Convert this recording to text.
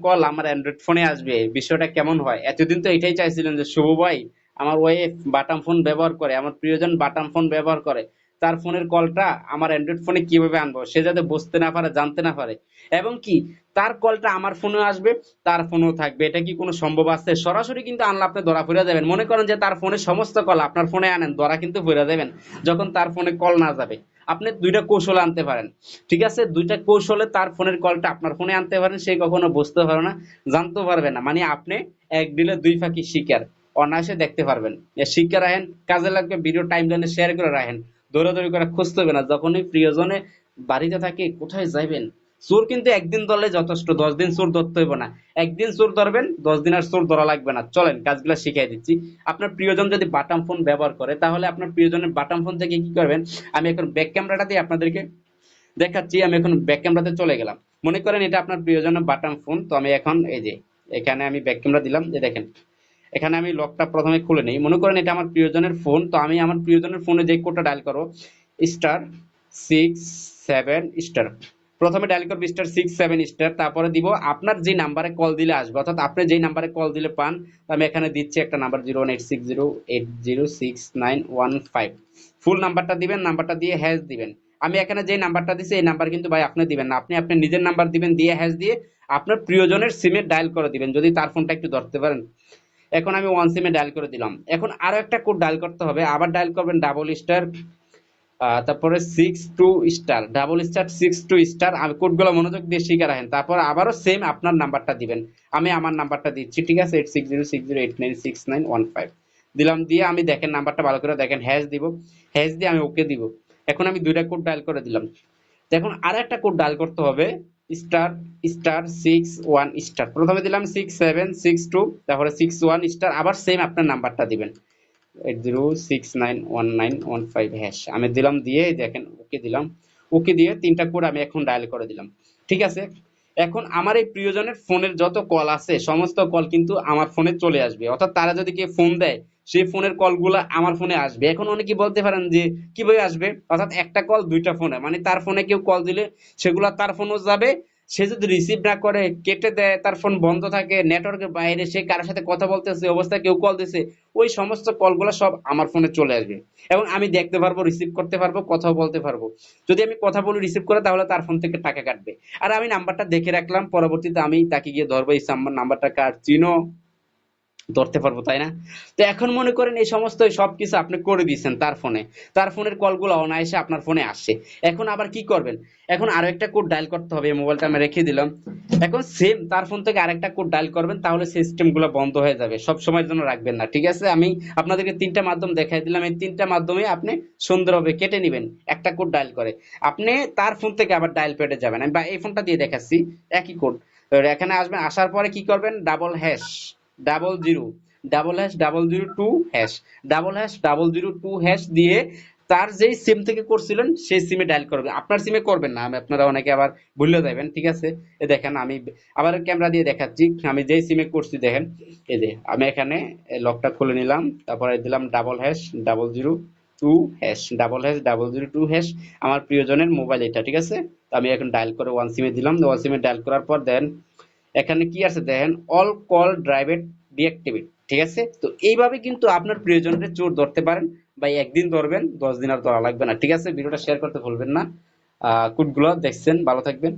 Call আমার Android ফোনে আসবে, বিষয়টা কেমন হয়? এতদিন তো এটাই চাইছিলেন যে শুভ ভাই আমার ওয়াইফ বাটাম ফোন ব্যবহার করে, আমার প্রিয়জন বাটাম ফোন ব্যবহার করে, তার ফোনের কলটা আমার অ্যান্ড্রয়েড ফোনে কিভাবে আনবো, সে যাতে বুঝতে না পারে, জানতে না পারে, এবং কি তার কলটা আমার ফোনে আসবে, তার ফোনেও থাকবে। এটা কি কোনো সম্ভব আছে? সরাসরি কিন্তু আনলে আপনি ধরা পড়ে যাবেন। মনে করেন যে তার ফোনে সমস্ত কল আপনার ফোনে আনেন, ধরা কিন্তু পড়ে যাবেন যখন তার ফোনে কল না যাবে। আপনি দুইটা কৌশল আনতে পারেন, ঠিক আছে? দুইটা কৌশলে তার ফোনের কলটা আপনার ফোনে আনতে পারেন, সে কখনো বুঝতে পারবে না, জানতেও পারবে না। মানে আপনি এক দিলে দুই পাখি শিকার, অনায়াসে দেখতে পারবেন। শিক্ষা রাখেন, কাজে লাগবে, ভিডিও টাইম লাইনে শেয়ার করে রাখেন, দৌড়াদৌড়ি করে খুঁজতে হবে না। যখনই প্রিয়জনে বাড়িতে থাকে, কোথায় যাইবেন? চোর কিন্তু একদিন ধরলে যথেষ্ট, 10 দিন চোর ধরতে হইব না। একদিন চোর ধরবেন, 10 দিন আর চোর ধরা লাগবে না। চলেন কাজগুলো শিখিয়ে দিচ্ছি। আপনার প্রিয়জন যদি বাটাম ফোন ব্যবহার করে, তাহলে আপনার প্রিয়জনের বাটাম ফোন থেকে কি করবেন, আমি এখন ব্যাক ক্যামেরাটা দিয়ে আপনাদেরকে দেখাচ্ছি। আমি এখন ব্যাক ক্যামেরাতে চলে গেলাম। মনে করেন এটা আপনার প্রিয়জনের বাটন ফোন। তো আমি এখন এই যে এখানে আমি ব্যাক ক্যামেরা দিলাম, যে দেখেন এখানে আমি লকটা প্রথমে খুলে নেই। মনে করেন এটা আমার প্রিয়জনের ফোন, তো আমি আমার প্রিয়জনের ফোনে যে কোডটা ডায়াল করো, *67*, প্রথমে ডায়াল করবো *67*, তারপরে দিব আপনার যে নাম্বারে কল দিলে আসবে, অর্থাৎ আপনি যেই নাম্বারে কল দিলে পান। তো আমি এখানে দিচ্ছি একটা নাম্বার, 01860806915। ফুল নাম্বারটা দিবেন, নাম্বারটা দিয়ে হ্যাশ দিবেন। আমি এখানে যে নাম্বারটা দিচ্ছি এই নাম্বার কিন্তু ভাই আপনি দিবেন না, আপনি আপনার নিজের নাম্বার দিবেন, দিয়ে হ্যাশ দিয়ে আপনার প্রিয়জনের সিমে ডায়াল করে দিবেন, যদি তার ফোনটা একটু ধরতে পারেন। এখন আমি ওয়ান সিমে ডায়াল করে দিলাম। এখন আরো একটা কোড ডায়াল করতে হবে, আবার ডায়াল করবেন *, তারপরে 62*, *, আমি কোডগুলো মনোযোগ দিয়ে শিখে রাখেন। তারপর আবারও সেম আপনার নাম্বারটা দিবেন। আমি আমার নাম্বারটা দিচ্ছি, ঠিক আছে? 860608969115 দিলাম, দিয়ে আমি দেখেন নাম্বারটা ভালো করে দেখেন, হ্যাশ দিব, হ্যাশ দিয়ে আমি ওকে দিব। এখন আমি দুইটা কোড ডায়াল করে দিলাম। দেখুন আর একটা কোড ডায়াল করতে হবে, ***61*, প্রথমে দিলাম 6762, তারপরে 61*, আবার সেম আপনার নাম্বারটা দিবেন, 80691915#। আমি দিলাম, দিয়ে দেখেন ওকে দিলাম। ওকে দিয়ে তিনটা কোড আমি এখন ডায়াল করে দিলাম, ঠিক আছে? এখন আমার এই প্রিয়জনের ফোনের যত কল আছে, সমস্ত কল কিন্তু আমার ফোনে চলে আসবে, অর্থাৎ তারা যদি কেউ ফোন দেয়, সেই ফোনের কলগুলো আমার ফোনে আসবে। এখন অনেকে বলতে পারেন যে কিভাবে আসবে, অর্থাৎ একটা কল দুইটা ফোনে, মানে তার ফোনে কেউ কল দিলে সেগুলো তার ফোনও যাবে। সে যদি রিসিভ না করে, কেটে দেয়, তার ফোন বন্ধ থাকে, নেটওয়ার্কের বাইরে, সে কারোর সাথে কথা বলতেছে অবস্থায় কেউ কল দিছে, ওই সমস্ত কলগুলো সব আমার ফোনে চলে আসবে, এবং আমি দেখতে পারবো, রিসিভ করতে পারবো, কথাও বলতে পারবো। যদি আমি কথা বলে রিসিভ করে, তাহলে তার ফোন থেকে টাকা কাটবে। আর আমি নাম্বারটা দেখে রাখলাম, পরবর্তীতে আমি তাকে গিয়ে ধরবো, এই নাম্বারটা কার, চিনো, ধরতে পারবো, তাই না? তো এখন মনে করেন এই সমস্ত সবকিছু আপনি করে দিয়েছেন তার ফোনে, তার ফোনের কলগুলো অনায়াসে আপনার ফোনে আসছে। এখন আবার কি করবেন, এখন আরো একটা কোড ডায়াল করতে হবে, এই মোবাইলটা আমি রেখে দিলাম। এখন সেম তার ফোন থেকে আরেকটা কোড ডায়াল করবেন, তাহলে সিস্টেম গুলো বন্ধ হয়ে যাবে, সব সময়ের জন্য রাখবেন না, ঠিক আছে? আমি আপনাদেরকে তিনটা মাধ্যম দেখাই দিলাম, এই তিনটা মাধ্যমে আপনি সুন্দরভাবে কেটে নেবেন একটা কোড ডায়াল করে। আপনি তার ফোন থেকে আবার ডায়াল প্যাডে যাবেন, আমি বা এই ফোনটা দিয়ে দেখাচ্ছি, একই কোড। এখানে আসবেন, আসার পরে কি করবেন, #00 #0002#, দিয়ে তার যেই সিম থেকে করছিলেন সেই সিমে ডায়াল করবেন, আপনার সিমে করবেন না, আমি আপনারা অনেকে আবার ভুলে যাবেন, ঠিক আছে? এ দেখেন আমি আবার ক্যামেরা দিয়ে দেখাচ্ছি, আমি যেই সিমে করছি দেখেন, এই যে আমি এখানে লকটা খুলে নিলাম, তারপরে দিলাম ##002#, আমার প্রিয়জনের মোবাইল এটা, ঠিক আছে? তো আমি এখন ডায়াল করে ওয়ান সিমে দিলাম, ওয়ান সিমে ডায়াল করার পর দেন এখানে কি আছে দেখেন, অল কল ড্রাইভেড ডিঅ্যাক্টিভেট, ঠিক আছে? তো এইভাবে কিন্তু আপনার প্রিয়জনের চোর ধরতে পারেন, বা একদিন ধরবেন, 10 দিন আর ধরা লাগবে না, ঠিক আছে? ভিডিওটা শেয়ার করতে ভুলবেন না। কোডগুলো দেখছেন, ভালো থাকবেন।